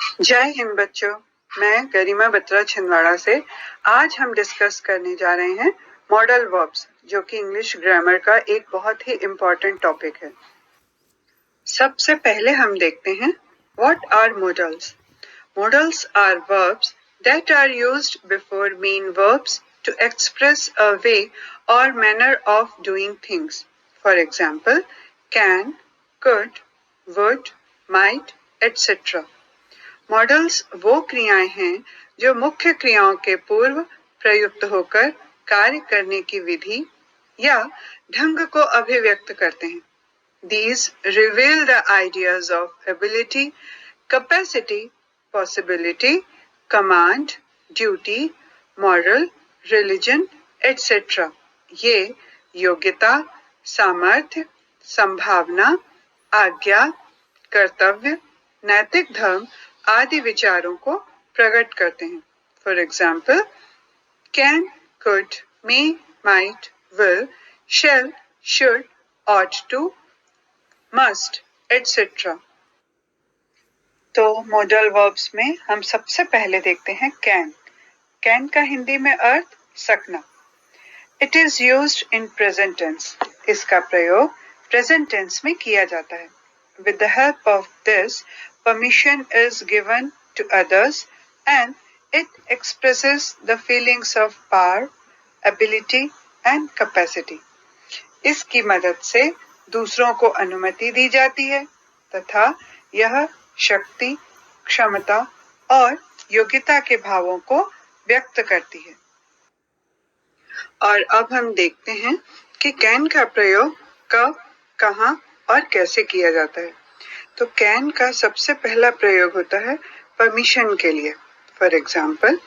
जय हिंद बच्चों, मैं गरिमा बत्रा छिंदवाड़ा से। आज हम डिस्कस करने जा रहे हैं मॉडल वर्ब्स, जो कि इंग्लिश ग्रामर का एक बहुत ही इम्पोर्टेंट टॉपिक है। सबसे पहले हम देखते हैं what are modals. Modals are verbs that are used before main verbs to express a way और manner of doing things. For example can, could, would, might, etcetera. Modals वो क्रियाएं हैं जो मुख्य क्रियाओं के पूर्व प्रयुक्त होकर कार्य करने की विधि या ढंग को अभिव्यक्त करते हैं। These reveal the ideas of ability, capacity, possibility, command, duty, moral, religion, etc. ये योग्यता, सामर्थ्य, संभावना, आज्ञा, कर्तव्य, नैतिक धर्म आदि विचारों को प्रकट करते हैं। For example can, could, may, might, will, shall, should, ought to, must, etc. तो मॉडल वर्ब्स में हम सबसे पहले देखते हैं कैन। कैन का हिंदी में अर्थ सकना। It is used in present tense. इसका प्रयोग प्रेजेंट टेंस में किया जाता है। With the help of this permission is given to others and it expresses the feelings of power, ability and capacity. इसकी मदद से दूसरों को अनुमति दी जाती है तथा यह शक्ति, क्षमता और योग्यता के भावों को व्यक्त करती है। और अब हम देखते हैं कि कैन का प्रयोग कब, कहाँ और कैसे किया जाता है। तो कैन का सबसे पहला प्रयोग होता है परमिशन के लिए। For example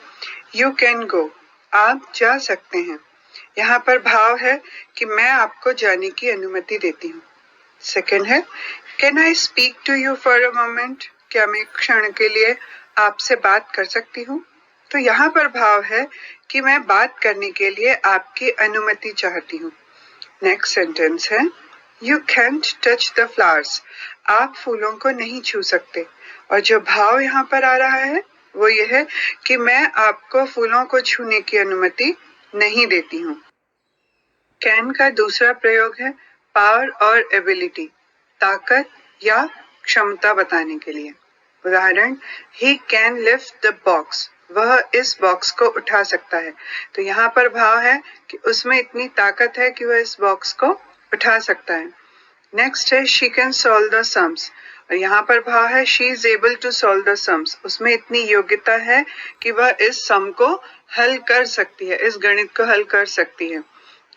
you can go, आप जा सकते हैं। यहाँ पर भाव है कि मैं आपको जाने की अनुमति देती हूँ। सेकंड है can I speak to you for a moment, क्या मैं एक क्षण के लिए आपसे बात कर सकती हूँ। तो यहाँ पर भाव है कि मैं बात करने के लिए आपकी अनुमति चाहती हूँ। नेक्स्ट सेंटेंस है you can't touch the flowers, आप फूलों को नहीं छू सकते। और जो भाव यहाँ पर आ रहा है वो ये है कि मैं आपको फूलों को छूने की अनुमति नहीं देती हूँ। कैन का दूसरा प्रयोग है पावर और एबिलिटी, ताकत या क्षमता बताने के लिए। उदाहरण he can lift the box, वह इस बॉक्स को उठा सकता है। तो यहाँ पर भाव है कि उसमें इतनी ताकत है कि वह इस बॉक्स को उठा सकता है। नेक्स्ट है she can solve the sums, और यहाँ पर भाव है she is able to solve the sums, उसमें इतनी योग्यता है कि वह इस सम को हल कर सकती है, इस गणित को हल कर सकती है।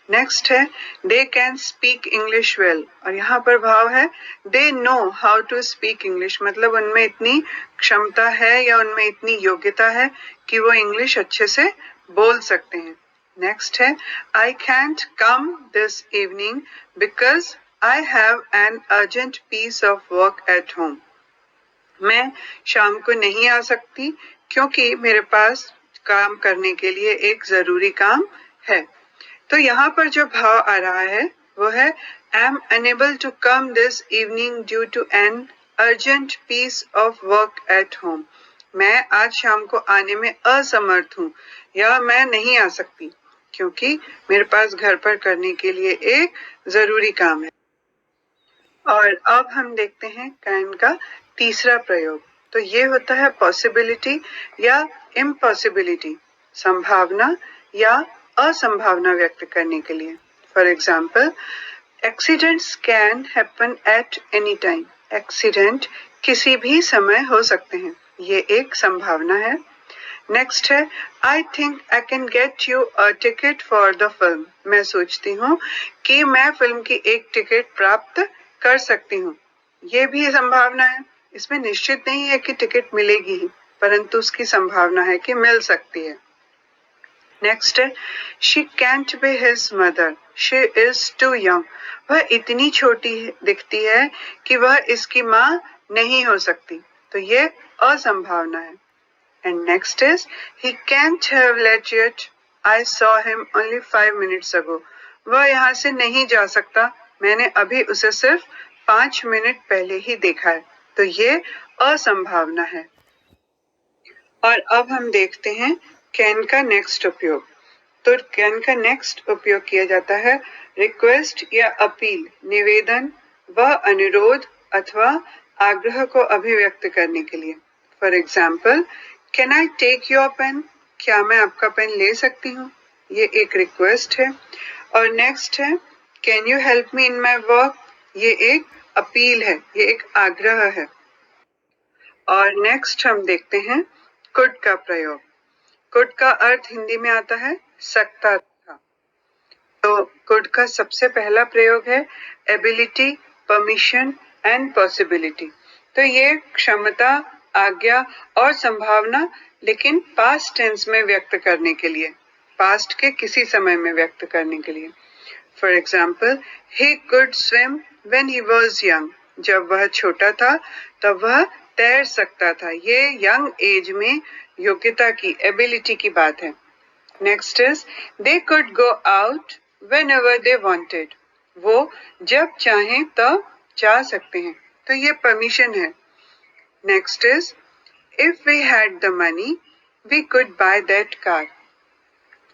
नेक्स्ट है they can speak English well, और यहाँ पर भाव है they know how to speak English, मतलब उनमें इतनी क्षमता है या उनमें इतनी योग्यता है कि वो इंग्लिश अच्छे से बोल सकते हैं। नेक्स्ट है I can't come this evening because I have an urgent piece of work at home, मैं शाम को नहीं आ सकती क्योंकि मेरे पास काम करने के लिए एक जरूरी काम है। तो यहाँ पर जो भाव आ रहा है वो है I am unable to come this evening due to an urgent piece of work at home, मैं आज शाम को आने में असमर्थ हूँ या मैं नहीं आ सकती क्योंकि मेरे पास घर पर करने के लिए एक जरूरी काम है। और अब हम देखते हैं कैन का तीसरा प्रयोग। तो ये होता है पॉसिबिलिटी या इम्पॉसिबिलिटी, संभावना या असंभावना व्यक्त करने के लिए। For example accidents can happen at any time, accident किसी भी समय हो सकते हैं, ये एक संभावना है। नेक्स्ट है I think I can get you a ticket for the film, मैं सोचती हूँ कि मैं फिल्म की एक टिकट प्राप्त कर सकती हूँ, ये भी संभावना है। इसमें निश्चित नहीं है कि टिकट मिलेगी ही, परंतु उसकी संभावना है कि मिल सकती है। नेक्स्ट है she can't be his mother, she is too young, वह इतनी छोटी दिखती है कि वह इसकी माँ नहीं हो सकती, तो ये असंभावना है। And next is he cantt have let yet, I saw him only 5 minutes ago, वह यहाँ से नहीं जा सकता, मैंने अभी उसे सिर्फ 5 मिनट पहले ही देखा है, तो ये असंभावना है। और अब हम देखते हैं कैन का नेक्स्ट उपयोग। तो कैन का नेक्स्ट उपयोग किया जाता है रिक्वेस्ट या अपील, निवेदन व अनुरोध अथवा आग्रह को अभिव्यक्त करने के लिए। For example, can I take your pen? क्या मैं आपका पेन ले सकती हूँ? ये एक रिक्वेस्ट है। और नेक्स्ट है can you help me in my work? ये एक अपील है, ये एक आग्रह है। और नेक्स्ट हम देखते हैं कुड का प्रयोग। कुड का अर्थ हिंदी में आता है सकता था। तो कुड का सबसे पहला प्रयोग है एबिलिटी, परमिशन एंड पॉसिबिलिटी। तो ये क्षमता, आज्ञा और संभावना, लेकिन पास्ट टेंस में व्यक्त करने के लिए, पास्ट के किसी समय में व्यक्त करने के लिए। For example, he could swim when he was young. जब वह छोटा था तब वह तैर सकता था। ये यंग एज में योग्यता की, एबिलिटी की बात है। Next is they could go out whenever they wanted. वो जब चाहें तब जा सकते हैं। तो ये परमिशन है। Next is if we had the money we could buy that car.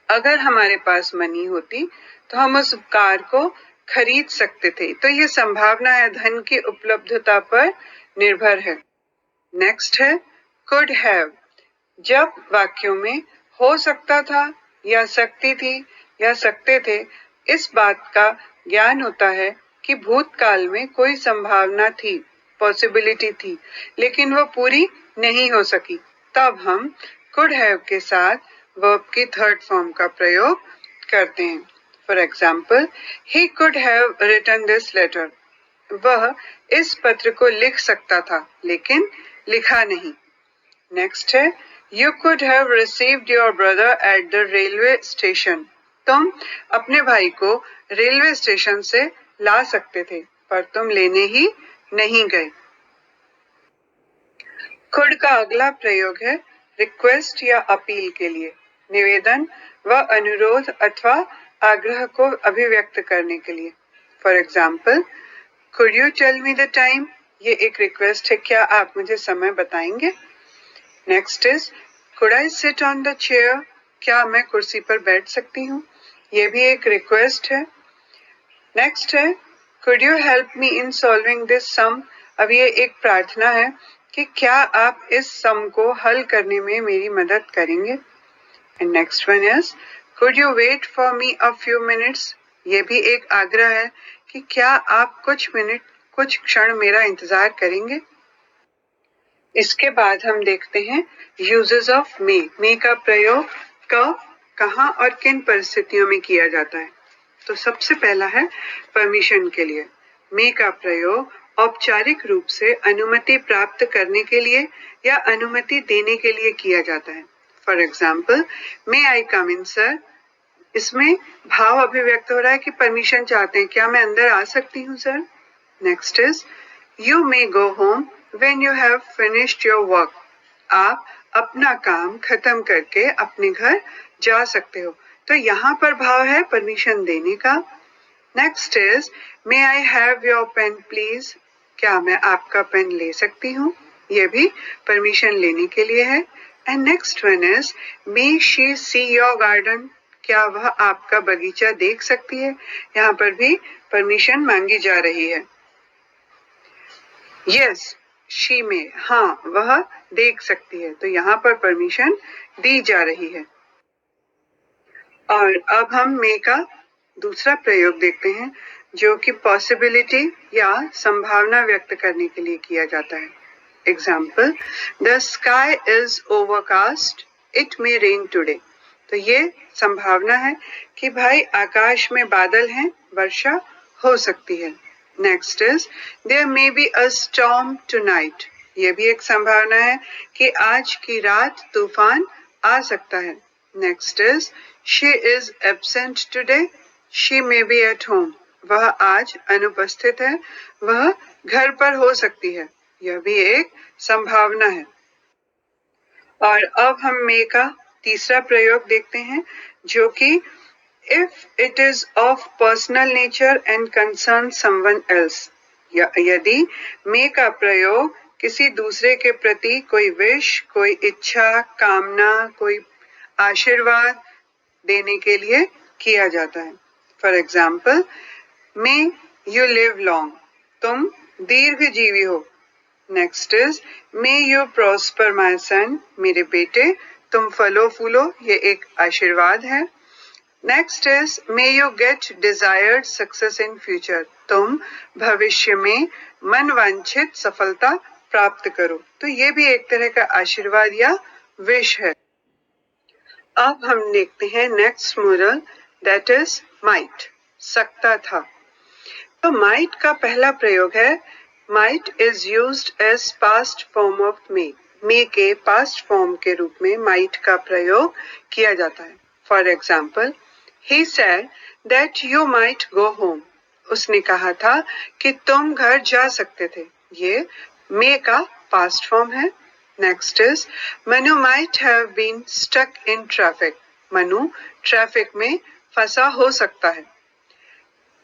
अगर हमारे पास मनी होती तो हम उस कार को खरीद सकते थे। तो ये संभावना है, धन की उपलब्धता पर निर्भर है। नेक्स्ट है कुड हैव। जब वाक्यों में हो सकता था या सकती थी या सकते थे, इस बात का ज्ञान होता है कि भूतकाल में कोई संभावना थी, पॉसिबिलिटी थी, लेकिन वो पूरी नहीं हो सकी। तब हम कुड हैव के साथ वर्ब की थर्ड फॉर्म का प्रयोग करते हैं। For example, he could have written this letter. वह इस पत्र को लिख सकता था लेकिन लिखा नहीं। नेक्स्ट है you could have received your brother at the railway station. तुम अपने भाई को रेलवे स्टेशन से ला सकते थे पर तुम लेने ही नहीं गए। कुड का अगला प्रयोग है रिक्वेस्ट या अपील के लिए, निवेदन व अनुरोध अथवा आग्रह को अभिव्यक्त करने के लिए। For example, could you tell me the time? ये एक रिक्वेस्ट है, क्या आप मुझे समय बताएंगे? Next is could I sit on the chair? क्या मैं कुर्सी पर बैठ सकती हूँ? ये भी एक रिक्वेस्ट है। नेक्स्ट है could you help me in solving this sum? अब ये एक प्रार्थना है कि क्या आप इस सम को हल करने में मेरी मदद करेंगे? And next one is could you wait for me a few minutes? ये भी एक आग्रह है कि क्या आप कुछ मिनट, कुछ क्षण मेरा इंतजार करेंगे? इसके बाद हम देखते हैं यूजेस ऑफ मे। मे का प्रयोग कब, कहाँ और किन परिस्थितियों में किया जाता है। तो सबसे पहला है परमिशन के लिए। मे का प्रयोग औपचारिक रूप से अनुमति प्राप्त करने के लिए या अनुमति देने के लिए किया जाता है। For example, may I come in sir? इसमें भाव अभिव्यक्त हो रहा है कि परमिशन चाहते हैं, क्या मैं अंदर आ सकती हूँ sir? Next is you may go home when you have finished your work. आप अपना काम खत्म करके अपने घर जा सकते हो। तो यहाँ पर भाव है परमिशन देने का। Next is may I have your pen please? क्या मैं आपका पेन ले सकती हूँ? ये भी परमिशन लेने के लिए है। And next one is may she see your garden? क्या वह आपका बगीचा देख सकती है? यहाँ पर भी परमिशन मांगी जा रही है। यस शी में, हाँ वह देख सकती है, तो यहाँ पर परमिशन दी जा रही है। और अब हम मे का दूसरा प्रयोग देखते हैं जो कि पॉसिबिलिटी या संभावना व्यक्त करने के लिए किया जाता है। Example, the sky is overcast, it may rain today. तो ये संभावना है कि भाई आकाश में बादल हैं, वर्षा हो सकती है। Next is there may be a storm tonight. ये भी एक संभावना है कि आज की रात तूफान आ सकता है। Next is she is absent today, she may be at home. वह आज अनुपस्थित है, वह घर पर हो सकती है। यह भी एक संभावना है। और अब हम मे का तीसरा प्रयोग देखते हैं जो कि if it is of personal nature and concern someone else. यदि मे का प्रयोग किसी दूसरे के प्रति कोई विश, कोई इच्छा, कामना, कोई आशीर्वाद देने के लिए किया जाता है। For example, may you live long, तुम दीर्घजीवी हो। Next is may you prosper my son, मेरे बेटे तुम फलो फूलो, ये एक आशीर्वाद है। Next is may you get desired success in future, तुम भविष्य में मनवांछित सफलता प्राप्त करो। तो ये भी एक तरह का आशीर्वाद या विश है। अब हम देखते हैं next modal, that is might, सकता था। तो माइट का पहला प्रयोग है, might is used as past form of may के पास्ट फॉर्म के रूप में माइट का प्रयोग किया जाता है। For example, he said that you might go home, उसने कहा था कि तुम घर जा सकते थे, ये मे का पास्ट फॉर्म है। Next is Manu might have been stuck in traffic, Manu traffic में फंसा हो सकता है।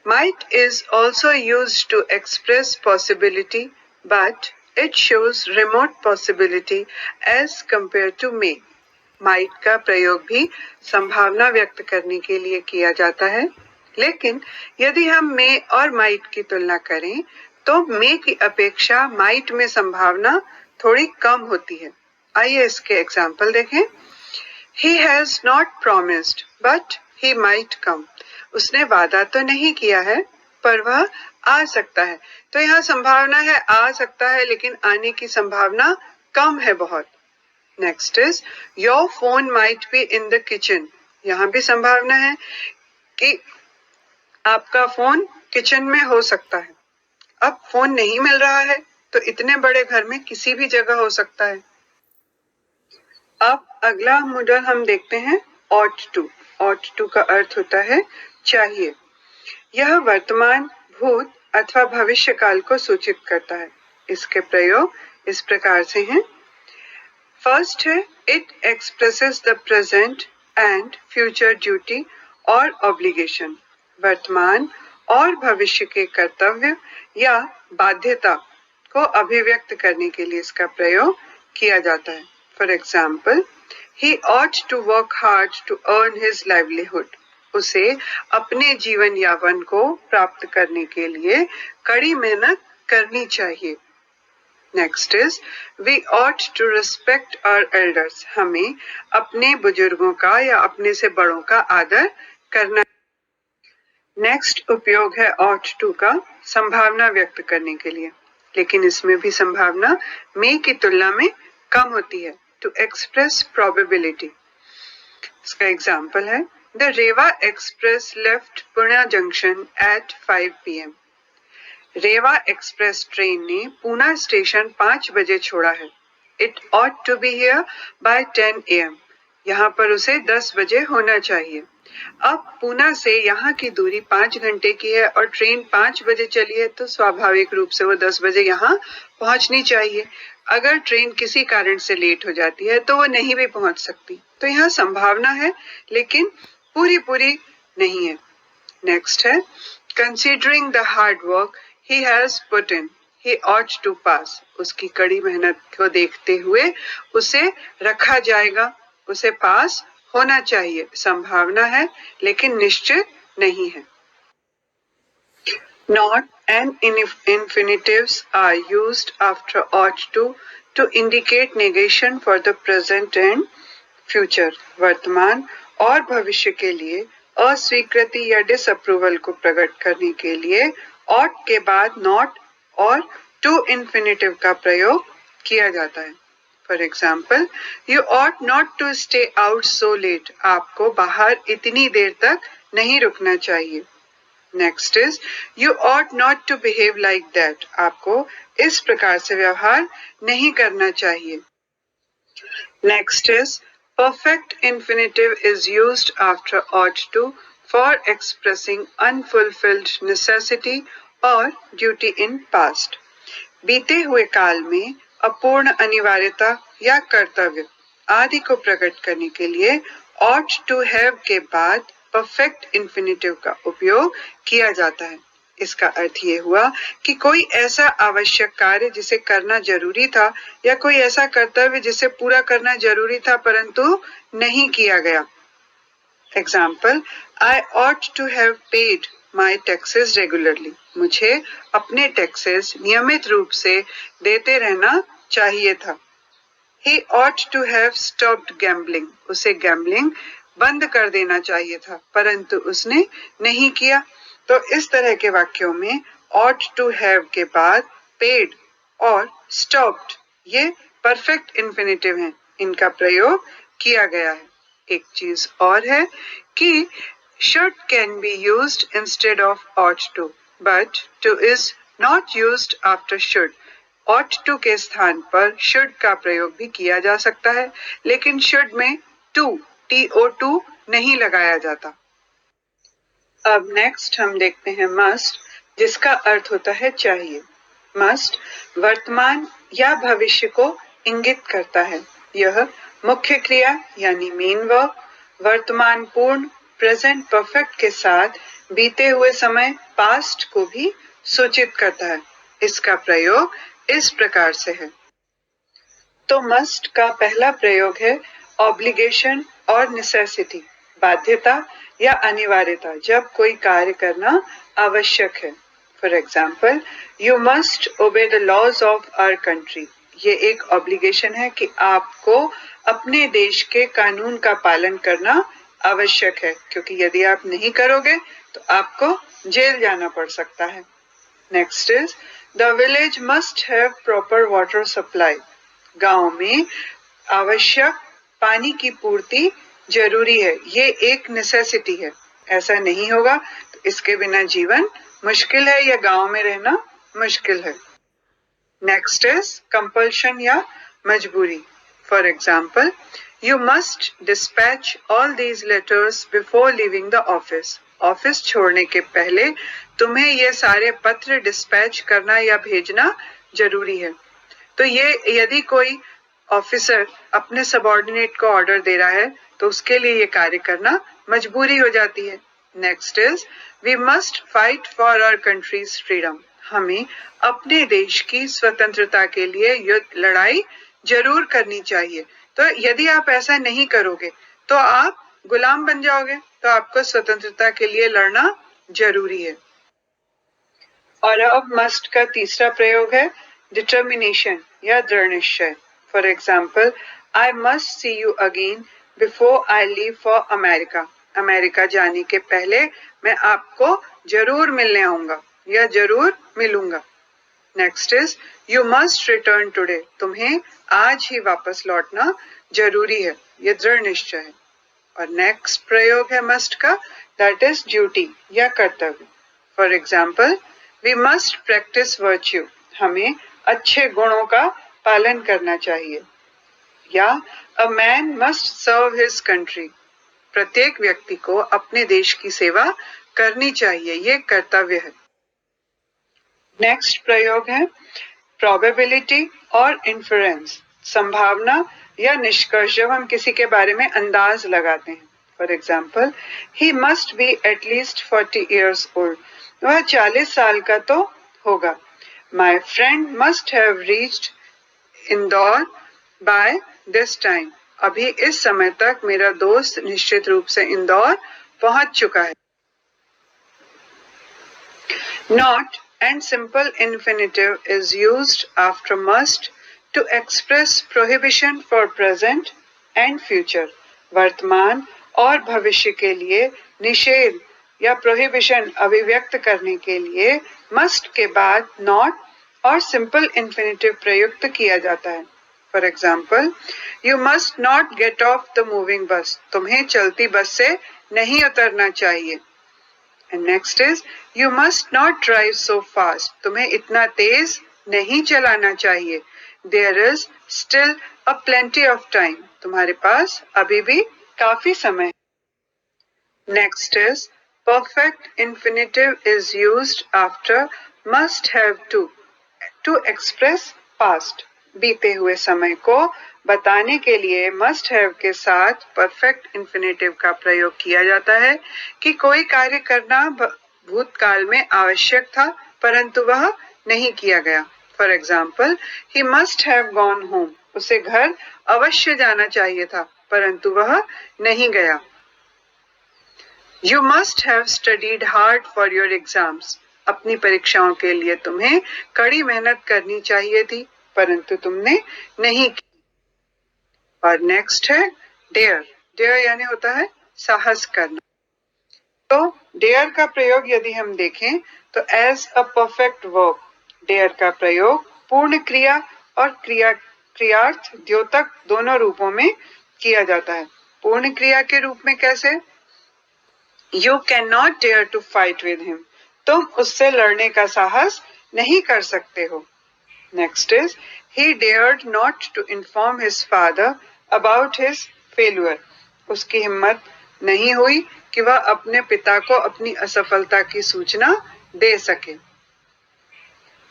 Might is also used to express possibility but it shows remote possibility as compare to may. Might का प्रयोग भी संभावना व्यक्त करने के लिए किया जाता है, लेकिन यदि हम मे और माइट की तुलना करें तो मे की अपेक्षा माइट में संभावना थोड़ी कम होती है। आइए इसके एग्जाम्पल देखें। He has not promised, but he might come. उसने वादा तो नहीं किया है, पर वह आ सकता है। तो यहाँ संभावना है आ सकता है, लेकिन आने की संभावना कम है बहुत। Next is your phone might be in the kitchen, यहाँ भी संभावना है कि आपका फोन किचन में हो सकता है। अब फोन नहीं मिल रहा है तो इतने बड़े घर में किसी भी जगह हो सकता है। अब अगला मॉडल हम देखते हैं, ought to। ought to का अर्थ होता है चाहिए। यह वर्तमान, भूत अथवा भविष्य काल को सूचित करता है। इसके प्रयोग इस प्रकार से हैं। फर्स्ट है, it expresses the present and future duty और ऑब्लिगेशन, वर्तमान और भविष्य के कर्तव्य या बाध्यता को अभिव्यक्त करने के लिए इसका प्रयोग किया जाता है। For example, he ought to work hard to earn his livelihood, उसे अपने जीवन यापन को प्राप्त करने के लिए कड़ी मेहनत करनी चाहिए। Next is we ought to respect our elders, हमें अपने बुजुर्गों का या अपने से बड़ों का आदर करना। नेक्स्ट उपयोग है ought to का संभावना व्यक्त करने के लिए, लेकिन इसमें भी संभावना मे की तुलना में कम होती है, टू एक्सप्रेस प्रोबेबिलिटी। इसका एग्जाम्पल है, the Rewa express left Pune junction at 5 PM। Rewa express train ने पूना स्टेशन 5 बजे छोड़ा है। It ought to be here by 10 AM, यहाँ पर उसे 10 बजे होना चाहिए। अब पूना से यहाँ की दूरी 5 घंटे की है और ट्रेन 5 बजे चली है, तो स्वाभाविक रूप से वो 10 बजे यहाँ पहुंचनी चाहिए। अगर ट्रेन किसी कारण से लेट हो जाती है तो वो नहीं भी पहुंच सकती। तो यहाँ संभावना है, लेकिन पूरी नहीं है। नेक्स्ट है, considering the hard work he has put in, he ought to pass, उसकी कड़ी मेहनत को देखते हुए उसे रखा जाएगा, उसे पास होना चाहिए। संभावना है लेकिन निश्चित नहीं है। Not and infinitives are used after ought to indicate negation for the present and future, वर्तमान और भविष्य के लिए अस्वीकृति या डिसअप्रूवल को प्रकट करने के लिए ought के बाद not और to infinitive का प्रयोग किया जाता है। For example, you ought not to stay out so late, आपको बाहर इतनी देर तक नहीं रुकना चाहिए। Next is you ought not to behave like that, आपको इस प्रकार से व्यवहार नहीं करना चाहिए। Next is perfect infinitive is used after ought to for expressing unfulfilled necessity or duty in past, बीते हुए काल में अपूर्ण अनिवार्यता या कर्तव्य आदि को प्रकट करने के लिए ought to have के बाद परफेक्ट इंफिनिटिव का उपयोग किया जाता है। इसका अर्थ ये हुआ कि कोई ऐसा आवश्यक कार्य जिसे करना जरूरी था या कोई ऐसा कर्तव्य जिसे पूरा करना जरूरी था परंतु नहीं किया गया। Example, I ought to have paid my taxes regularly. मुझे अपने टैक्सेस नियमित रूप से देते रहना चाहिए था। He ought to have stopped gambling. उसे गैम्बलिंग बंद कर देना चाहिए था परंतु उसने नहीं किया। तो इस तरह के वाक्यों में ought to have के बाद paid और stopped ये परफेक्ट इन्फिनेटिव हैं, इनका प्रयोग किया गया है। एक चीज और है कि should can be used instead of ought to, but to is not used after should. ought to के स्थान पर should का प्रयोग भी किया जा सकता है, लेकिन should में to to नहीं लगाया जाता। अब नेक्स्ट हम देखते हैं must, जिसका अर्थ होता है चाहिए। must वर्तमान या भविष्य को इंगित करता है। यह मुख्य क्रिया यानी मेन वर्ब वर्तमान पूर्ण प्रेजेंट परफेक्ट के साथ बीते हुए समय पास्ट को भी सूचित करता है। इसका प्रयोग इस प्रकार से है। तो मस्ट का पहला प्रयोग है ऑब्लिगेशन और नेसेसिटी, बाध्यता या अनिवार्यता, जब कोई कार्य करना आवश्यक है। For example, you must obey the laws of our country. ये एक ऑब्लिगेशन है कि आपको अपने देश के कानून का पालन करना आवश्यक है, क्योंकि यदि आप नहीं करोगे तो आपको जेल जाना पड़ सकता है। Next is the village must have proper water supply. गांव में आवश्यक पानी की पूर्ति जरूरी है, ये एक नेसेसिटी है। ऐसा नहीं होगा तो इसके बिना जीवन मुश्किल है या गांव में रहना मुश्किल है। नेक्स्ट इज कंपल्शन या मजबूरी। For example, you must dispatch all these letters before leaving the office. Office छोड़ने के पहले तुम्हें ये सारे पत्र डिस्पैच करना या भेजना जरूरी है। तो ये यदि कोई ऑफिसर अपने सबऑर्डिनेट को ऑर्डर दे रहा है तो उसके लिए ये कार्य करना मजबूरी हो जाती है। Next is we must fight for our country's freedom. हमें अपने देश की स्वतंत्रता के लिए युद्ध लड़ाई जरूर करनी चाहिए। तो यदि आप ऐसा नहीं करोगे तो आप गुलाम बन जाओगे, तो आपको स्वतंत्रता के लिए लड़ना जरूरी है। और अब मस्ट का तीसरा प्रयोग है डिटर्मिनेशन या दृढ़ निश्चय। For example, I must see you again before I leave for America. America जाने के पहले मैं आपको जरूर मिलने आऊंगा या जरूर मिलूंगा। Next is you must return today. तुम्हें आज ही वापस लौटना जरूरी है, ये दृढ़ निश्चय है। और नेक्स्ट प्रयोग है मस्ट का, दैट इज ड्यूटी या कर्तव्य। For example, we must practise virtue. हमें अच्छे गुणों का पालन करना चाहिए। या a man must serve his country. प्रत्येक व्यक्ति को अपने देश की सेवा करनी चाहिए, ये कर्तव्य है। नेक्स्ट प्रयोग है प्रोबेबिलिटी और इन्फरेंस, संभावना या निष्कर्ष, जब हम किसी के बारे में अंदाज लगाते हैं। For example, he must be at least 40 years old। वह 40 साल का तो होगा। My friend must have reached Indore by this time. अभी इस समय तक मेरा दोस्त निश्चित रूप से इंदौर पहुंच चुका है। Not and simple infinitive is used after must to express prohibition for present and future. वर्तमान और भविष्य के लिए निषेध या prohibition अभिव्यक्त करने के लिए must के बाद not और simple infinitive प्रयुक्त किया जाता है। For example, you must not get off the moving bus. तुम्हें चलती बस से नहीं उतरना चाहिए। And next is, you must not drive so fast. तुम्हें इतना तेज नहीं चलाना चाहिए। There is still a plenty of time. तुम्हारे पास अभी भी काफी समय है। Next is, perfect infinitive is used after must have to express past. बीते हुए समय को बताने के लिए मस्ट हैव के साथ परफेक्ट इंफिनिटिव का प्रयोग किया जाता है कि कोई कार्य करना भूतकाल में आवश्यक था परंतु वह नहीं किया गया। For example, he must have gone home, उसे घर अवश्य जाना चाहिए था परंतु वह नहीं गया। You must have studied hard for your exams, अपनी परीक्षाओं के लिए तुम्हें कड़ी मेहनत करनी चाहिए थी परंतु तुमने नहीं की। और नेक्स्ट है डेयर। डेयर यानी होता है साहस करना। तो डेयर का प्रयोग यदि हम देखें तो as a perfect verb, dare का प्रयोग पूर्ण क्रिया और क्रियार्थ द्योतक दोनों रूपों में किया जाता है। पूर्ण क्रिया के रूप में कैसे? You can not dare to fight with him, तुम उससे लड़ने का साहस नहीं कर सकते हो। Next is he dared not to inform his father about his failure, उसकी हिम्मत नहीं हुई कि वह अपने पिता को अपनी असफलता की सूचना दे सके।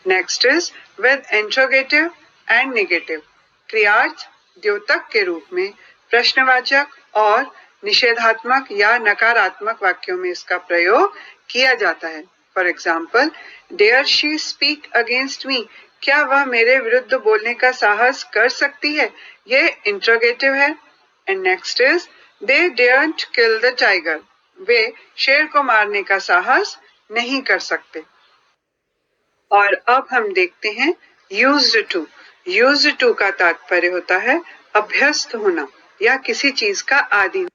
Next is with interrogative and negative, क्रियार्थ द्योतक के रूप में प्रश्नवाचक और निषेधात्मक या नकारात्मक वाक्यों में इसका प्रयोग किया जाता है। For example, dare she speak against me, क्या वह मेरे विरुद्ध बोलने का साहस कर सकती है, ये इंट्रोगेटिव है। And next is they daren't kill the tiger, वे शेर को मारने का साहस नहीं कर सकते। और अब हम देखते हैं यूज्ड टू। यूज्ड टू का तात्पर्य होता है अभ्यस्त होना या किसी चीज का आदी।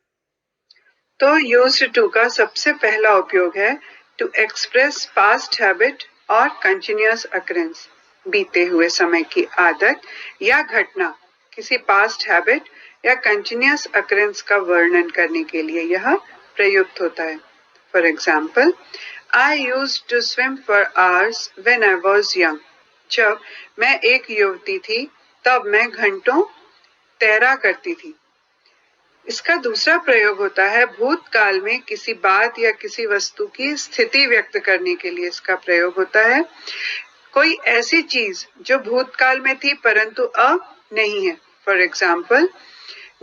तो यूज्ड टू का सबसे पहला उपयोग है टू एक्सप्रेस पास्ट हैबिट और कंटिन्यूअस अकरेंस, बीते हुए समय की आदत या घटना, किसी पास्ट हैबिट या कंटिन्यूअस अकरेंस का वर्णन करने के लिए यह प्रयुक्त होता है। For example, I used to swim for hours when I was young, जब मैं एक युवती थी तब मैं घंटों तैरा करती थी। इसका दूसरा प्रयोग होता है भूतकाल में किसी बात या किसी वस्तु की स्थिति व्यक्त करने के लिए इसका प्रयोग होता है। कोई ऐसी चीज जो भूतकाल में थी परंतु अब नहीं है। For example,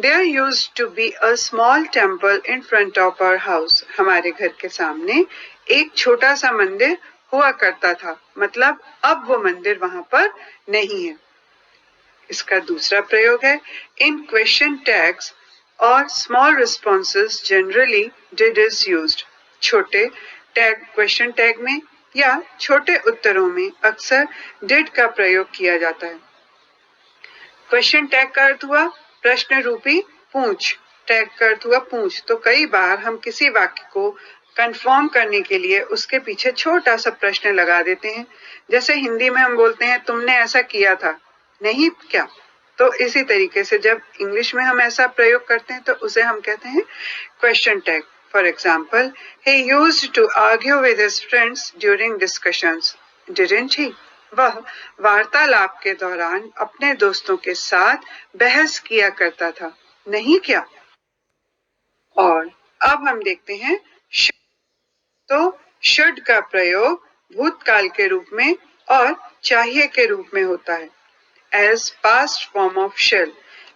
there used to be a small temple in front of our house, हमारे घर के सामने एक छोटा सा मंदिर हुआ करता था, मतलब अब वो मंदिर वहां पर नहीं है। इसका दूसरा प्रयोग है इन क्वेश्चन टैग्स और small responses generally did is used, छोटे टैग क्वेश्चन टैग में या छोटे उत्तरों में अक्सर डिड का प्रयोग किया जाता है। क्वेश्चन टैग का अर्थ हुआ प्रश्न रूपी पूंछ, टैग का अर्थ हुआ पूंछ। तो कई बार हम किसी वाक्य को कंफर्म करने के लिए उसके पीछे छोटा सा प्रश्न लगा देते हैं। जैसे हिंदी में हम बोलते हैं तुमने ऐसा किया था, नहीं क्या? तो इसी तरीके से जब इंग्लिश में हम ऐसा प्रयोग करते हैं तो उसे हम कहते हैं question tag. For example, he used to argue with his friends during discussions, didn't he? वह वार्तालाप के दौरान अपने दोस्तों के साथ बहस किया करता था, नहीं क्या? और अब हम देखते हैं तो शुड का प्रयोग भूतकाल के रूप में और चाहिए के रूप में होता है as past form of shall.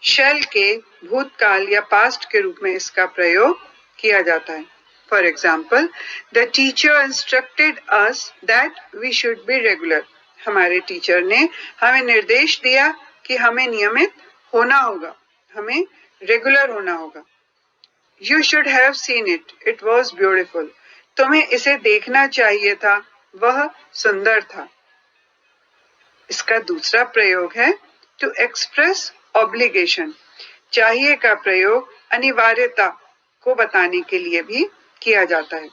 Shall के भूतकाल या पास्ट के रूप में इसका प्रयोग किया जाता है। For example, the teacher instructed us that we should be regular, हमारे टीचर ने हमें निर्देश दिया कि हमें नियमित होना होगा, हमें रेगुलर होना होगा। You should have seen it, it was beautiful, तुम्हें इसे देखना चाहिए था, वह सुंदर था। इसका दूसरा प्रयोग है टू एक्सप्रेस ऑब्लिगेशन, चाहिए का प्रयोग अनिवार्यता को बताने के लिए भी किया जाता है।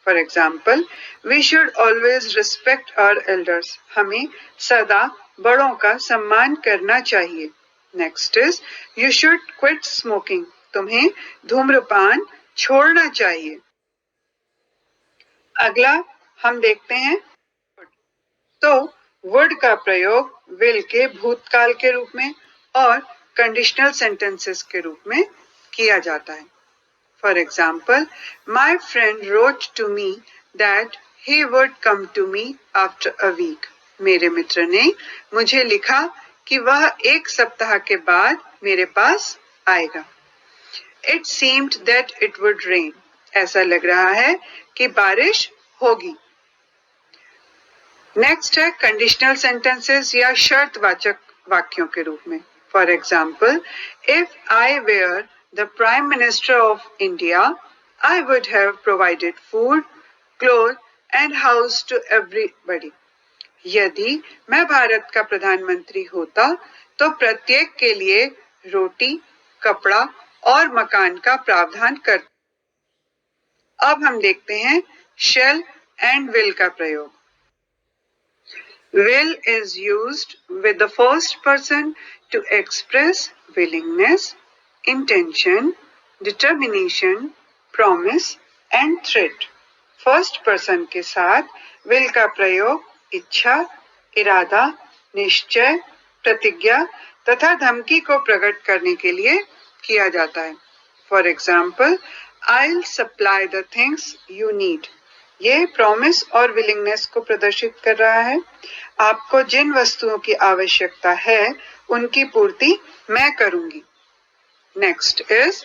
For example, we should always respect our elders, हमें सदा बड़ों का सम्मान करना चाहिए। Next is you should quit smoking, तुम्हें धूम्रपान छोड़ना चाहिए। अगला हम देखते हैं तो वुड का प्रयोग विल के भूतकाल के रूप में और कंडीशनल सेंटेंसेस के रूप में किया जाता है। For example, my friend wrote to me that he would come to me after a week, मेरे मित्र ने मुझे लिखा कि वह एक सप्ताह के बाद मेरे पास आएगा। It seemed that it would rain, ऐसा लग रहा है कि बारिश होगी। नेक्स्ट है कंडीशनल सेंटेंसेस या शर्तवाचक वाक्यों के रूप में। For example, if I were the prime minister of India, I would have provided food, cloth and house to everybody. यदि मैं भारत का प्रधानमंत्री होता तो प्रत्येक के लिए रोटी, कपड़ा और मकान का प्रावधान करता। अब हम देखते हैं shall and will का प्रयोग। Will is used with the first person to express willingness, intention, determination, promise and threat। First person के साथ will का प्रयोग इच्छा, इरादा, निश्चय, प्रतिज्ञा तथा धमकी को प्रकट करने के लिए किया जाता है। For example, I'll supply the things you need। ये प्रॉमिस और विलिंगनेस को प्रदर्शित कर रहा है। आपको जिन वस्तुओं की आवश्यकता है उनकी पूर्ति मैं करूंगी। Next is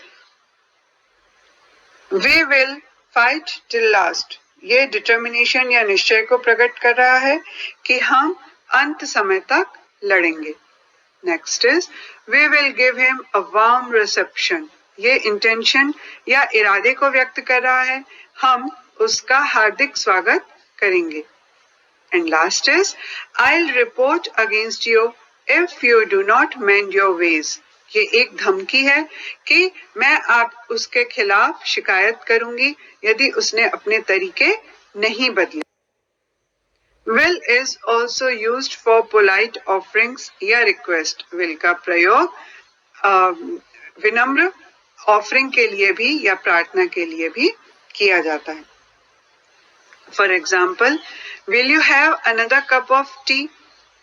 we will fight till last. ये डिटर्मिनेशन या निश्चय को प्रकट कर रहा है कि हम अंत समय तक लड़ेंगे। Next is we will give him a warm reception. ये इंटेंशन या इरादे को व्यक्त कर रहा है, हम उसका हार्दिक स्वागत करेंगे। And last is I'll report against you if you do not mend your ways। ये एक धमकी है कि मैं आप उसके खिलाफ शिकायत करूंगी यदि उसने अपने तरीके नहीं बदले। Will is also used for polite offerings या request। will का प्रयोग विनम्र ऑफरिंग के लिए भी या प्रार्थना के लिए भी किया जाता है। For example, will you have another cup of T.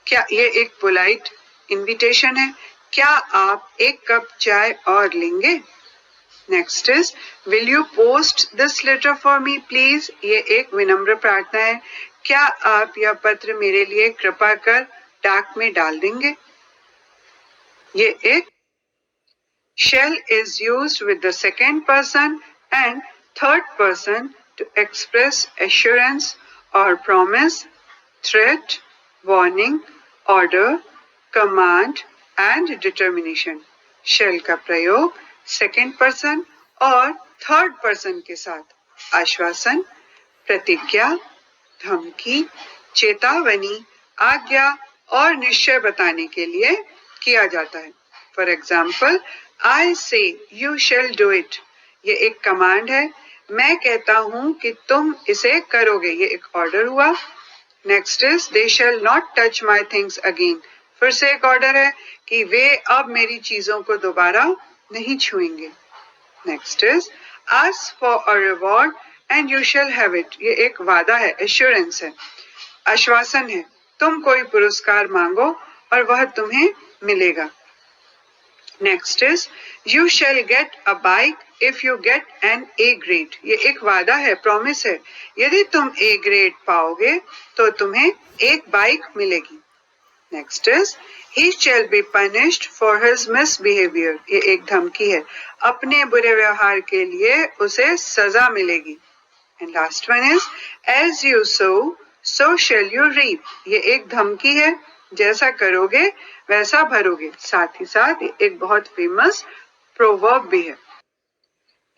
क्या ये एक पोलाइट इनविटेशन है, क्या आप एक कप चाय और लेंगे। Next is will you post this letter for me please. ये एक विनम्र प्रार्थना है, क्या आप यह पत्र मेरे लिए कृपा कर डाक में डाल देंगे। ये एक shall is used with the second person and third person to express assurance or promise, threat, warning, order, command and determination। shall का प्रयोग second person और third person के साथ आश्वासन, प्रतिज्ञा, धमकी, चेतावनी, आज्ञा और निश्चय बताने के लिए किया जाता है। For example, I say you shall do it। ये एक कमांड है, मैं कहता हूं कि तुम इसे करोगे। ये एक ऑर्डर हुआ। Next is they shall not touch my things again। फिर से एक ऑर्डर है कि वे अब मेरी चीजों को दोबारा नहीं छुएंगे। Next is ask for a reward and you shall have it। ये एक वादा है, एश्योरेंस है, आश्वासन है, तुम कोई पुरस्कार मांगो और वह तुम्हें मिलेगा। Next is you shall get a bike if you get an A grade. ये एक वादा है, प्रॉमिस है, यदि तुम ए ग्रेड पाओगे तो तुम्हें एक बाइक मिलेगी। Next is he shall be punished for his misbehaviour. ये एक धमकी है, अपने बुरे व्यवहार के लिए उसे सजा मिलेगी। And last one is as you sow so shall you reap. ये एक धमकी है, जैसा करोगे वैसा भरोगे। साथ ही साथ एक बहुत फेमस प्रोवर्ब भी है।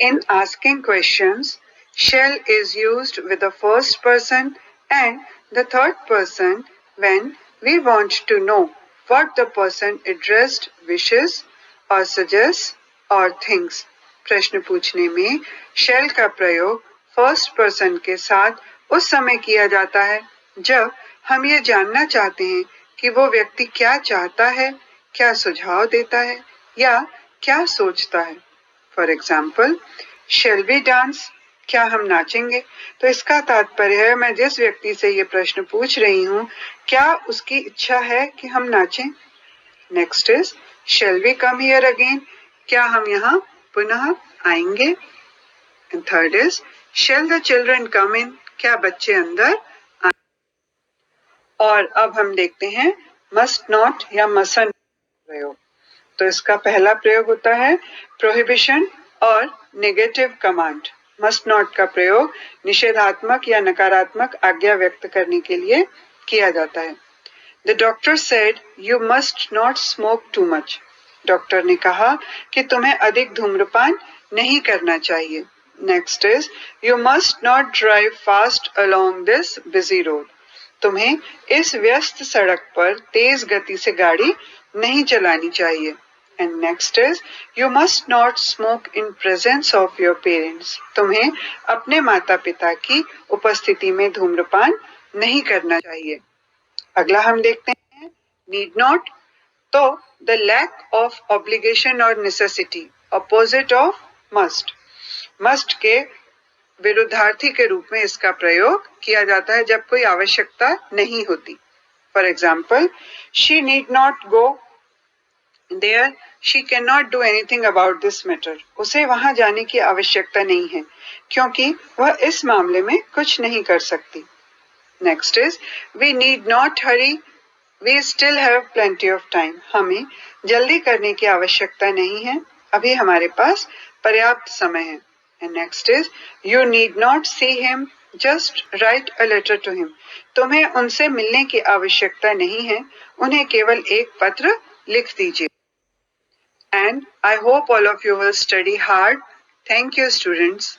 In asking questions, shall is used with the first person and the third person when we want to know what the person addressed wishes or suggests or thinks। प्रश्न पूछने में shall का प्रयोग first person के साथ उस समय किया जाता है जब हम ये जानना चाहते हैं कि वो व्यक्ति क्या चाहता है, क्या सुझाव देता है या क्या सोचता है। For example, shall we dance. क्या हम नाचेंगे। तो इसका तात्पर्य है मैं जिस व्यक्ति से ये प्रश्न पूछ रही हूँ, क्या उसकी इच्छा है कि हम नाचें। Next is shall we come here again. क्या हम यहाँ पुनः आएंगे। And third is shall the children come in. क्या बच्चे अंदर। और अब हम देखते हैं मस्ट नॉट या मसन प्रयोग। तो इसका पहला प्रयोग होता है प्रोहिबिशन और नेगेटिव कमांड। मस्ट नॉट का प्रयोग निषेधात्मक या नकारात्मक आज्ञा व्यक्त करने के लिए किया जाता है। The doctor said, "You must not smoke too much." Doctor ने कहा कि तुम्हें अधिक धूम्रपान नहीं करना चाहिए। Next is, you must not drive fast along this busy road. तुम्हें इस व्यस्त सड़क पर तेज गति से गाड़ी नहीं चलानी चाहिए। And next is, you must not smoke in presence of your parents. तुम्हें अपने माता पिता की उपस्थिति में धूम्रपान नहीं करना चाहिए। अगला हम देखते हैं नीड नॉट। तो द लैक ऑफ ऑब्लिगेशन और necessity, opposite of must. Must के विरुद्धार्थी के रूप में इसका प्रयोग किया जाता है जब कोई आवश्यकता नहीं होती। For example, she need not go there, she can not do anything about this matter. उसे वहां जाने की आवश्यकता नहीं है क्योंकि वह इस मामले में कुछ नहीं कर सकती। Next is, we need not hurry, we still have plenty of time. हमें जल्दी करने की आवश्यकता नहीं है, अभी हमारे पास पर्याप्त समय है। And next is, you need not see him, just write a letter to him. तुम्हें उनसे मिलने की आवश्यकता नहीं है, उन्हें केवल एक पत्र लिख दीजिए। And I hope all of you will study hard. Thank you, students.